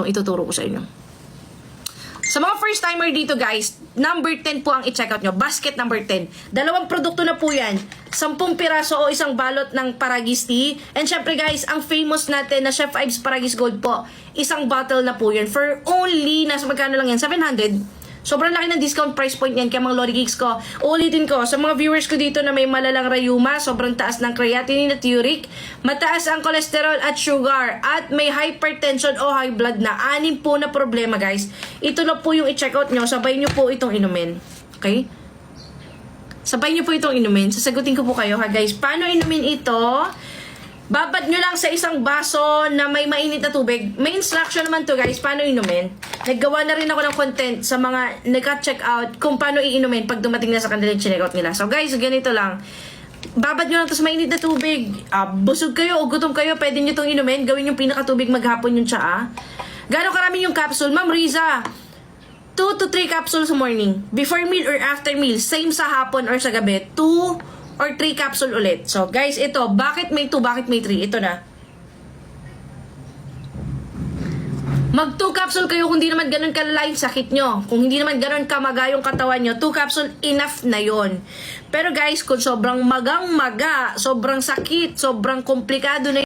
ituturo ko sa inyo. Sa mga first timer dito guys, number 10 po ang i-check out nyo. Basket number 10. Dalawang produkto na po yan. 10 piraso o isang balot ng Paragis tea. And syempre guys, ang famous natin na Chef Ives Paragis Gold po, isang bottle na po yan. For only, nasa magkano lang yan? 700. Sobrang laki ng discount price point yan kaya mga Lori Geeks ko. Uulitin ko, sa mga viewers ko dito na may malalang rayuma, sobrang taas ng creatinine at uric, mataas ang cholesterol at sugar, at may hypertension o high blood na, 6 po na problema guys. Ito na po yung i-check out nyo, sabay nyo po itong inumin. Okay? Sabay nyo po itong inumin. Sasagutin ko po kayo ha guys. Paano inumin ito? Babad nyo lang sa isang baso na may mainit na tubig. May instruction naman to guys, paano inumin. Naggawa na rin ako ng content sa mga nagka-check out kung paano iinumin pag dumating na sa kanilang check out nila. So guys, ganito lang. Babad nyo lang to sa mainit na tubig. Busog kayo o gutom kayo, pwede nyo itong inumin. Gawin yung pinakatubig maghapon yung tsaa. Gano'ng karami yung capsule? Ma'am Riza, 2 to 3 capsules sa morning. Before meal or after meal. Same sa hapon or sa gabi. 2 or 3 capsule ulit. So, guys, ito. Bakit may 2? Bakit may 3? Ito na. Mag 2 capsule kayo kung hindi naman ganun kalala yung sakit nyo. Kung hindi naman ganun kamaga yung katawan nyo, 2 capsule enough na yon. Pero guys, kung sobrang magang-maga, sobrang sakit, sobrang komplikado na